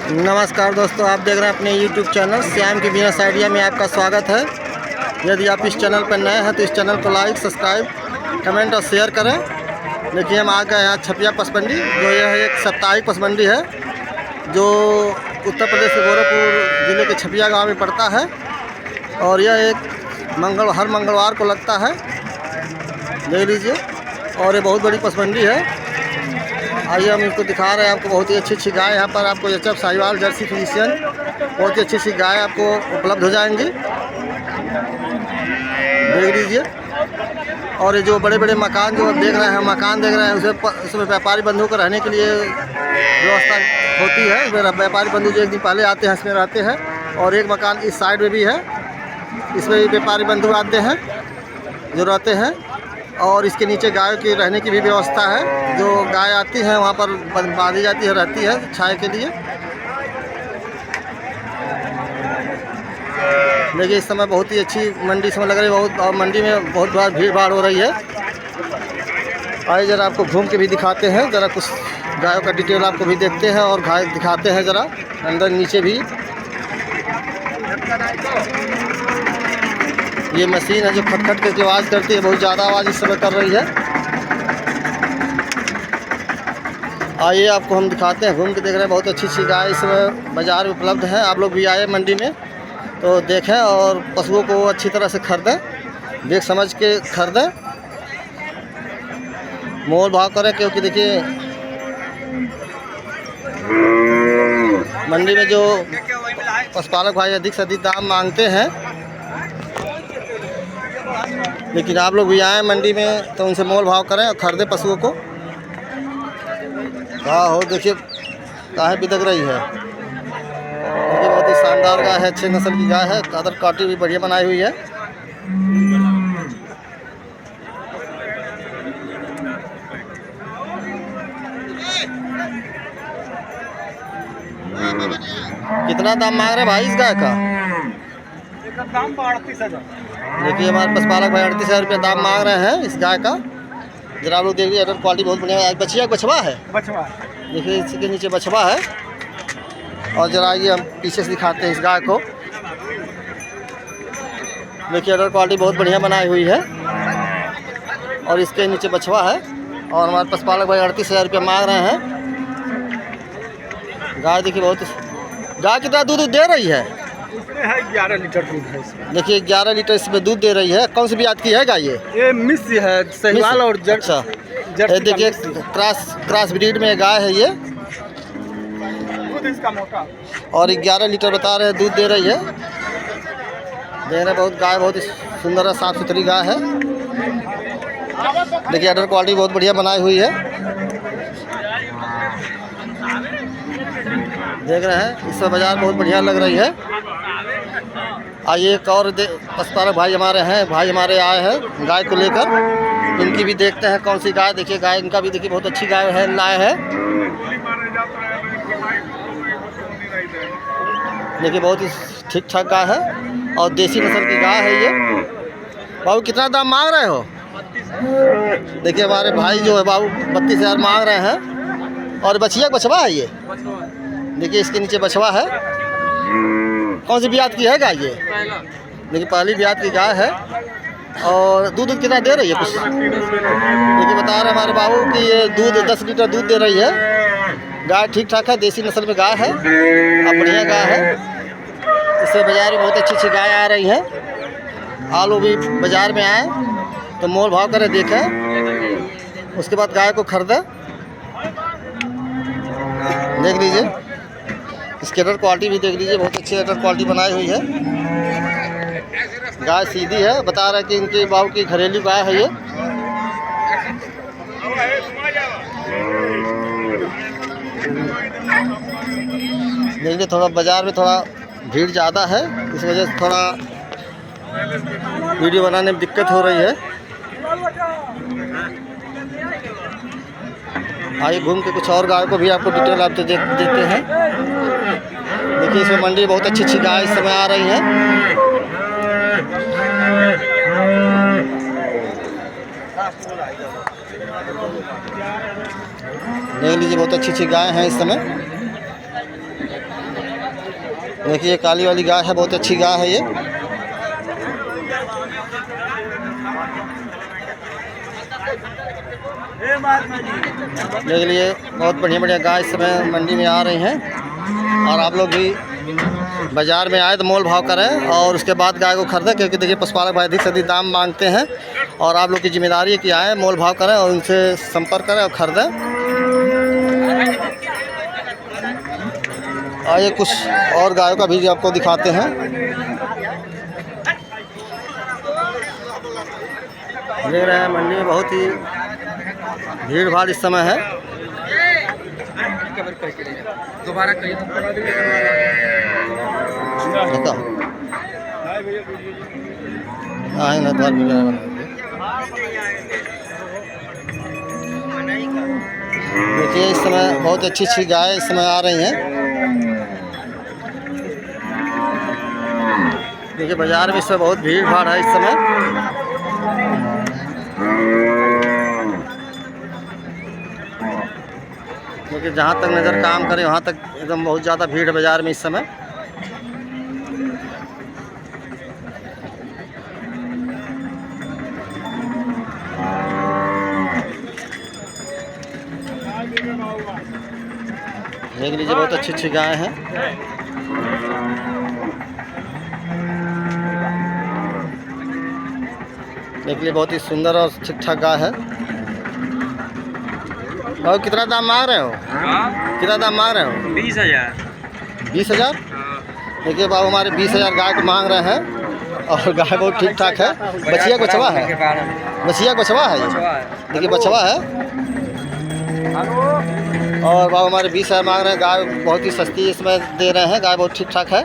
नमस्कार दोस्तों, आप देख रहे हैं अपने YouTube चैनल श्याम की बिजनेस आइडिया में आपका स्वागत है। यदि आप इस चैनल पर नए हैं तो इस चैनल को लाइक, सब्सक्राइब, कमेंट और शेयर करें। देखिए हम आ गए यहाँ छपिया पसमंडी, जो यह एक साप्ताहिक पसमंडी है जो उत्तर प्रदेश के गोरखपुर ज़िले के छपिया गांव में पड़ता है। और यह एक हर मंगलवार को लगता है, देख लीजिए। और ये बहुत बड़ी पसमंडी है। आइए हम इसको दिखा रहे हैं आपको। बहुत ही अच्छी गाय यहाँ पर आपको एचएफ साहिवाल जर्सी फ्रीजियन बहुत ही अच्छी गाय आपको उपलब्ध हो जाएंगी, देख लीजिए। और ये जो बड़े बड़े मकान जो आप देख रहे हैं, मकान देख रहे हैं, उसमें व्यापारी बंधुओं को रहने के लिए व्यवस्था होती है। व्यापारी बंधु जो एक दिन पहले आते हैं इसमें रहते हैं। और एक मकान इस साइड में भी है, इसमें भी व्यापारी बंधु आते हैं जो रहते हैं। और इसके नीचे गायों की रहने की भी व्यवस्था है। जो गाय आती है वहाँ पर बांधी जाती है, रहती है छाया के लिए। देखिए इस समय बहुत ही अच्छी मंडी समय लग रही है बहुत, और मंडी में बहुत भीड़ भाड़ हो रही है। आइए ज़रा आपको घूम के भी दिखाते हैं, ज़रा कुछ गायों का डिटेल आपको भी देखते हैं और गाय दिखाते हैं ज़रा अंदर नीचे भी। ये मशीन है जो खटखट करके आवाज़ करती है, बहुत ज़्यादा आवाज़ इस समय कर रही है। आइए आपको हम दिखाते हैं, घूम के देख रहे हैं। बहुत अच्छी गाय इस समय बाज़ार में उपलब्ध है। आप लोग भी आए मंडी में तो देखें और पशुओं को अच्छी तरह से खरीदें, देख समझ के खरीदें, मोल भाव करें। क्योंकि देखिए मंडी में जो पशुपालक भाई अधिक से अधिक दाम मांगते हैं, लेकिन आप लोग भी आए मंडी में तो उनसे मोल भाव करें और खरीदें पशुओं को। हाँ हो देखिए गाय बिदक रही है। देखिए बहुत ही शानदार गाय है, अच्छे नस्ल की गाय है। कादर काटी भी बढ़िया बनाई हुई है। कितना दाम मांग रहे हैं भाई इस गाय का? दाम 38,000। देखिए हमारे पशुपालक भाई 38,000 रुपये दाम मांग रहे हैं इस गाय का। जरा आप लोग देखिए, अडर क्वालिटी बहुत बढ़िया है। बछिया बछवा है, बछवा देखिए इसके नीचे बछवा है। और जरा ये हम पीछे से दिखाते हैं इस गाय को। देखिए अडर क्वालिटी बहुत बढ़िया बनाई हुई है और इसके नीचे बछवा है। और हमारे पशुपालक भाई 38,000 रुपये मांग रहे हैं। गाय देखिए बहुत, गाय कितना दूध दे रही है? इसमें है 11 लीटर दूध है इसमें। देखिए 11 लीटर इसमें दूध दे रही है। कौन सी ब्याज की है गाय ये मिस है, साहिवाल और अच्छा, ये देखिए क्रॉस ब्रीड में गाय है ये। दूध इसका मोटा। और 11 लीटर बता रहे हैं दूध दे रही है। दे रहे बहुत गाय बहुत सुंदर है, साफ़ सुथरी गाय है। देखिए अडर क्वालिटी बहुत बढ़िया बनाई हुई है, देख रहे हैं। इस बाज़ार बहुत बढ़िया लग रही है। आइए एक और पशुपालक भाई हमारे हैं, भाई हमारे आए हैं गाय को लेकर। इनकी भी देखते हैं कौन सी गाय। देखिए गाय इनका भी देखिए बहुत अच्छी गाय है, लाए है। देखिए बहुत ही ठीक ठाक गाय है और देसी नस्ल की गाय है ये। बाबू कितना दाम मांग रहे हो? देखिए हमारे भाई जो है बाबू 32,000 मांग रहे हैं। और बछिया बछवा है ये, देखिए इसके नीचे बछवा है। कौन सी ब्याज की है गाय ये? देखिए पहली ब्याज की गाय है। और दूध कितना दे रही है कुछ? देखिए बता रहे हमारे बाबू कि ये दूध 10 लीटर दूध दे रही है। गाय ठीक ठाक है, देसी नस्ल में गाय है और बढ़िया गाय है। इससे बाज़ार में बहुत अच्छी गाय आ रही है। आप लोग भी बाज़ार में आए तो मोल भाव करें, देखें, उसके बाद गाय को खरीदें। देख लीजिए इसकी अडर क्वालिटी भी देख लीजिए, बहुत अच्छी अडर क्वालिटी बनाई हुई है। गाय सीधी है, बता रहा है कि इनके बाबू की घरेलू गाय है ये। देखिए थोड़ा बाज़ार में थोड़ा भीड़ ज़्यादा है, इस वजह से थोड़ा वीडियो बनाने में दिक्कत हो रही है। आइए घूम के कुछ और गाय को भी आपको डिटेल आप देते हैं। देखिए इसमें मंडी बहुत अच्छी गाय इस समय आ रही हैं। देख लीजिए बहुत अच्छी गाय हैं इस समय। देखिए ये काली वाली गाय है, बहुत अच्छी गाय है ये। देख लिए बहुत बढ़िया बढ़िया गाय इस समय मंडी में आ रही हैं। और आप लोग भी बाज़ार में आए तो मोल भाव करें और उसके बाद गाय को खरीदें, क्योंकि देखिए पशुपालक भाई अधिक से अधिक दाम मांगते हैं। और आप लोग की जिम्मेदारी है कि आएँ, मोल भाव करें और उनसे संपर्क करें और ख़रीदें। आइए कुछ और गायों का भी आपको दिखाते हैं। देख रहे हैं मंडी में बहुत ही भीड़ भाड़ इस समय है। दोबारा देखिए इस समय बहुत अच्छी अच्छी गाय इस समय आ रही हैं। देखिए बाज़ार में इस समय बहुत भीड़ भाड़ है इस समय। क्योंकि जहाँ तक नज़र काम करे वहाँ तक एकदम बहुत ज़्यादा भीड़ है बाज़ार में इस समय। देख लीजिए बहुत अच्छी अच्छी गाय हैं। देख लीजिए बहुत ही सुंदर और ठीक ठाक गाय है। और कितना दाम मांग रहे हो? कितना दाम मांग रहे हो? 20,000। 20,000? देखिए बाबू हमारे 20,000 गाय को मांग रहे हैं। और गाय बहुत ठीक ठाक है। बछिया बछवा है, बछिया बछवा है ये। देखिए बछवा है। और बाबू हमारे 20,000 मांग रहे हैं। गाय बहुत ही सस्ती इसमें दे रहे हैं। गाय बहुत ठीक ठाक है।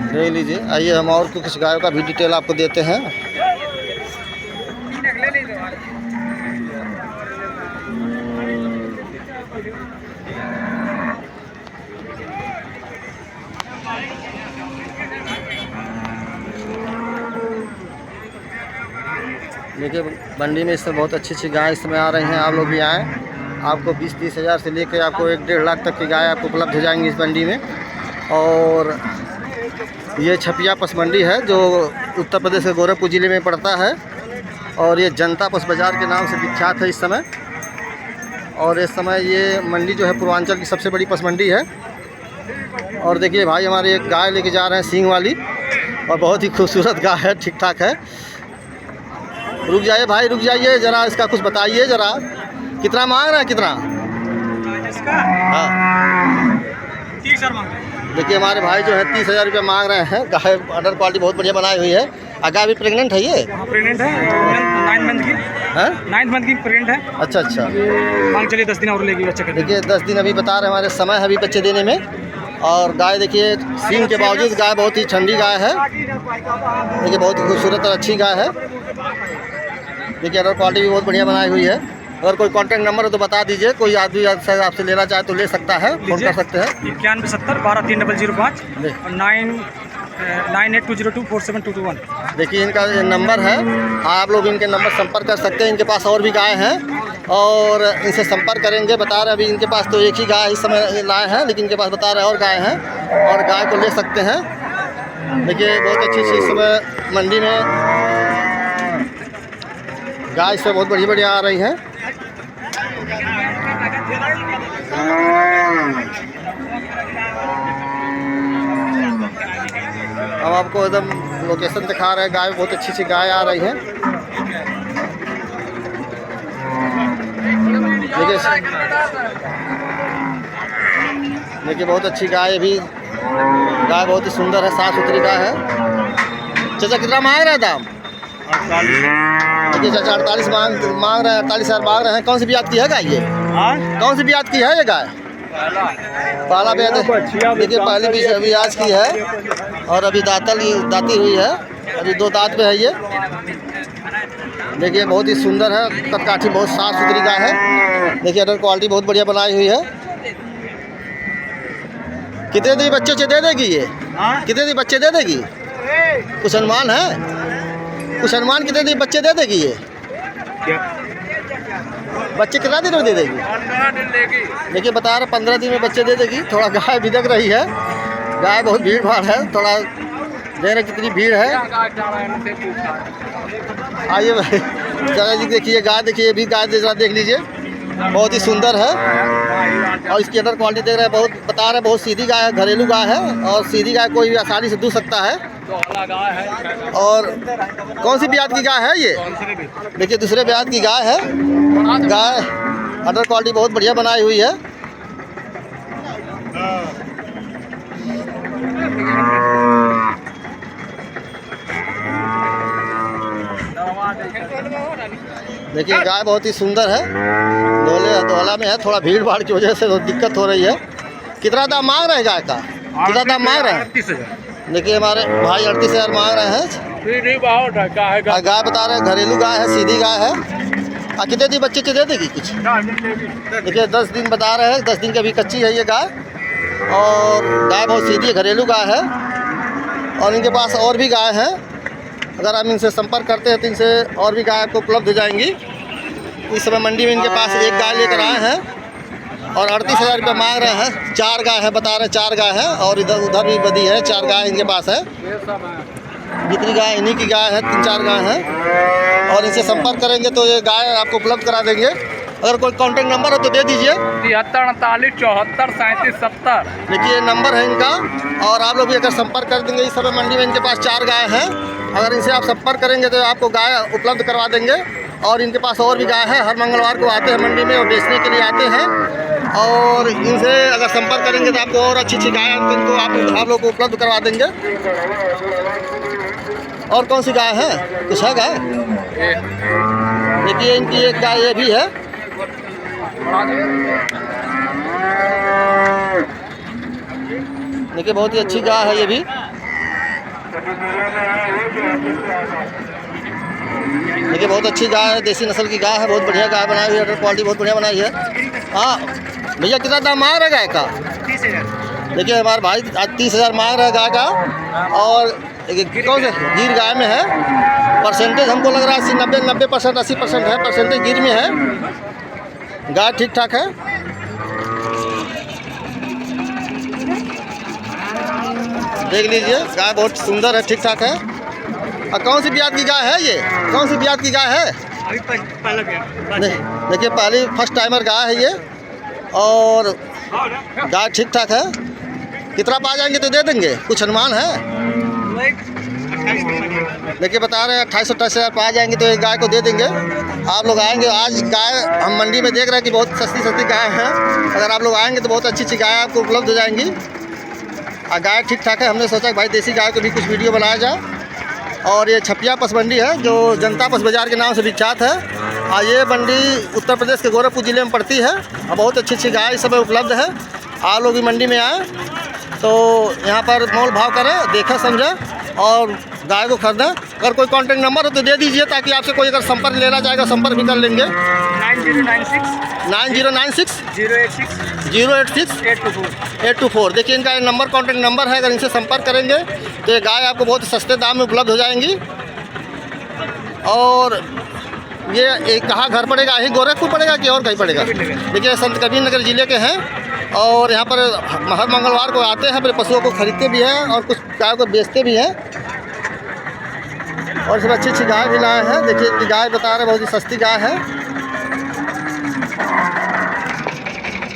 देख लीजिए। आइए हम और कुछ गायों का भी डिटेल आपको देते हैं। देखिए मंडी में इस समय बहुत अच्छी अच्छी गाय इस समय आ रही हैं। आप लोग भी आएँ। आपको 20-30 हज़ार से लेकर आपको 1-1.5 लाख तक की गाय आपको उपलब्ध हो जाएंगी इस मंडी में। और ये छपिया पशु मंडी है जो उत्तर प्रदेश के गोरखपुर ज़िले में पड़ता है। और ये जनता पशु बाज़ार के नाम से विख्यात है इस समय। और इस समय ये मंडी जो है पूर्वांचल की सबसे बड़ी पशु मंडी है। और देखिए भाई हमारे एक गाय लेके जा रहे हैं सींग वाली, और बहुत ही खूबसूरत गाय है, ठीक ठाक है। रुक जाइए भाई, रुक जाइए ज़रा, इसका कुछ बताइए ज़रा, कितना मांग रहे हैं? कितना? हाँ 30,000 मांग रहे हैं। देखिए हमारे भाई जो है 30,000 रुपये मांग रहे हैं। गाय अडर क्वालिटी बहुत बढ़िया बनाई हुई है। गाय भी प्रेग्नेंट है ये? प्रेग्नेंट है, 9 मंथ की है। 9 मंथ की प्रेग्नेंट है। अच्छा अच्छा। मांग चलिए 10 दिन और लेगी बच्चे। देखिए 10 दिन अभी बता रहे हैं हमारे समय है अभी बच्चे देने में। और गाय देखिए सींग के बावजूद गाय बहुत ही ठंडी गाय है। देखिए बहुत ही खूबसूरत और अच्छी गाय है। देखिए अडर क्वालिटी भी बहुत बढ़िया बनाई हुई है। अगर कोई कॉन्टैक्ट नंबर हो तो बता दीजिए, कोई आदमी आपसे लेना चाहे तो ले सकता है, फोन कर सकते हैं। 9170 123005 और 9820247221। देखिए इनका ये नंबर है, आप लोग इनके नंबर संपर्क कर सकते हैं। इनके पास और भी गाय हैं और इनसे संपर्क करेंगे। बता रहे अभी इनके पास तो एक ही गाय इस समय लाए हैं, लेकिन इनके पास बता रहे और गाय हैं और गाय को ले सकते हैं। देखिए बहुत अच्छी इस समय मंडी में गाय इस समय बहुत बढ़िया बढ़िया आ रही हैं। अब आपको एकदम लोकेशन दिखा रहे हैं। गाय बहुत अच्छी अच्छी गाय आ रही हैं। देखिए बहुत अच्छी गाय भी, गाय बहुत ही सुंदर है, साफ सुथरी गाय है। चाचा कितना मांग रहे हैं दाम? देखिए चाचा 48 मांग रहे हैं, 48,000 मांग रहे हैं। कौन सी ब्यात की है गाय ये? कौन सी ब्यात की है ये गाय? पहला ब्यात। देखिए पहली ब्याज की है और अभी दाती हुई है, अभी 2 दांत में है ये। देखिए बहुत ही सुंदर है, कदकाठी बहुत साफ सुथरी गाय है। देखिए अडर क्वालिटी बहुत बढ़िया बनाई हुई है। कितने दिन बच्चे दे देगी ये? कितने दिन बच्चे दे देगी? कुछ अनुमान है? कुछ अनुमान कितने दिन बच्चे दे देगी ये? बच्चे कितना दिन में दे देगी? 15 दिन लेगी। देखिए बता रहे 15 दिन में बच्चे दे देगी। थोड़ा गाय बिदक रही है, गाय बहुत भीड़ भाड़ है, थोड़ा देख रहे कितनी भीड़ है। आइए भाई चला जी, देखिए गाय, देखिए भी गाय जरा देख लीजिए, बहुत ही सुंदर है। और इसकी अदर क्वालिटी देख रहे हैं, बहुत बता रहे बहुत सीधी गाय है, घरेलू गाय है और सीधी गाय कोई भी आसानी से दूध सकता है। और कौन सी ब्याज की गाय है ये? देखिए दूसरे ब्याज की गाय है। गाय अदर क्वालिटी बहुत बढ़िया बनाई हुई है। देखिए गाय बहुत ही सुंदर है, दोला में है, थोड़ा भीड़ भाड़ की वजह से दिक्कत हो रही है। कितना दाम मांग रहे हैं गाय का? कितना दाम मांग रहे हैं? 38,000। देखिए हमारे भाई 38,000 मांग रहे हैं। गाय बता रहे हैं घरेलू गाय है, सीधी गाय है। कितने दिन बच्चे दे देगी कुछ? देखिए 10 दिन बता रहे हैं, 10 दिन की अभी कच्ची है ये गाय। और गाय बहुत सीधी है, घरेलू गाय है। और इनके पास और भी गाय हैं, अगर हम इनसे संपर्क करते हैं तो इनसे और भी गाय आपको उपलब्ध हो जाएंगी। इस समय मंडी में इनके पास एक गाय लेकर आए हैं और 38,000 रुपये मांग रहे हैं। 4 गाय है बता रहे, 4 गाय है और उधर भी बदी है, 4 गाय इनके पास है। जितनी गाय इन्हीं की गाय है, 3-4 गाय हैं। और इनसे संपर्क करेंगे तो ये गाय आपको उपलब्ध करा देंगे। अगर कोई कॉन्टैक्ट नंबर हो तो दे दीजिए। 73 48 74 37 70। देखिए नंबर है इनका। और आप लोग भी अगर संपर्क कर देंगे, इस समय मंडी में इनके पास 4 गाय हैं, अगर इनसे आप संपर्क करेंगे तो आपको गाय उपलब्ध करवा देंगे। और इनके पास और भी गाय है, हर मंगलवार को आते हैं मंडी में और बेचने के लिए आते हैं। और इनसे अगर संपर्क करेंगे तो आपको और अच्छी गाय इनको आप लोग को उपलब्ध करवा देंगे। और कौन सी गाय है? कुछ है गाय? देखिए इनकी एक गाय ये भी है। देखिए बहुत ही अच्छी गाय है ये भी। देखिए बहुत अच्छी गाय है, देसी नस्ल की गाय है, बहुत बढ़िया गाय बनाई हुई है, क्वालिटी बहुत बढ़िया बनाई है। हाँ भैया कितना दाम मांग रहा है गाय का? 30,000। देखिए हमारे भाई आज 30,000 मांग रहा है गाय का। और कौन से गिर गाय में है? परसेंटेज हमको लग रहा है 90% 80% है, परसेंटेज गिर में है। गाय ठीक ठाक है। देख लीजिए गाय बहुत सुंदर है, ठीक ठाक है। और कौन सी ब्याज की गाय है ये? कौन सी ब्याज की गाय है? अभी पहला गया। देखिए पहली फर्स्ट टाइमर गाय है ये। और गाय ठीक ठाक है। कितना पा जाएंगे तो दे देंगे? कुछ अनुमान है? देखिए बता रहे हैं 28,000 पा जाएंगे तो एक गाय को दे देंगे। आप लोग आएंगे, आज गाय हम मंडी में देख रहे हैं कि बहुत सस्ती गाय है। अगर आप लोग आएंगे तो बहुत अच्छी गाय आपको उपलब्ध हो जाएंगी। और गाय ठीक ठाक है। हमने सोचा कि भाई देसी गाय को भी कुछ वीडियो बनाया जाए। और ये छपिया पशु मंडी है जो जनता पशु बाज़ार के नाम से विख्यात है। और ये मंडी उत्तर प्रदेश के गोरखपुर ज़िले में पड़ती है। और बहुत अच्छी गाय इस समय उपलब्ध है। आप लोग भी मंडी में आए तो यहाँ पर मोल भाव करें, देखें समझें और गाय को खरीदें। अगर कोई कॉन्टैक्ट नंबर हो तो दे दीजिए, ताकि आपसे कोई अगर संपर्क लेना चाहेगा संपर्क भी कर लेंगे। 9096 086 824। देखिए इनका नंबर कॉन्टैक्ट नंबर है, अगर इनसे संपर्क करेंगे तो ये गाय आपको बहुत सस्ते दाम में उपलब्ध हो जाएंगी। और ये कहाँ घर पड़ेगा? यही गोरखपुर पड़ेगा कि और कहीं पड़ेगा? देखिए संत कबीर नगर ज़िले के हैं और यहाँ पर हर मंगलवार को आते हैं, अपने पशुओं को खरीदते भी हैं और कुछ गाय को बेचते भी हैं। और सब अच्छी गाय भी लाए हैं। देखिए इनकी गाय बता रहे बहुत ही सस्ती गाय है।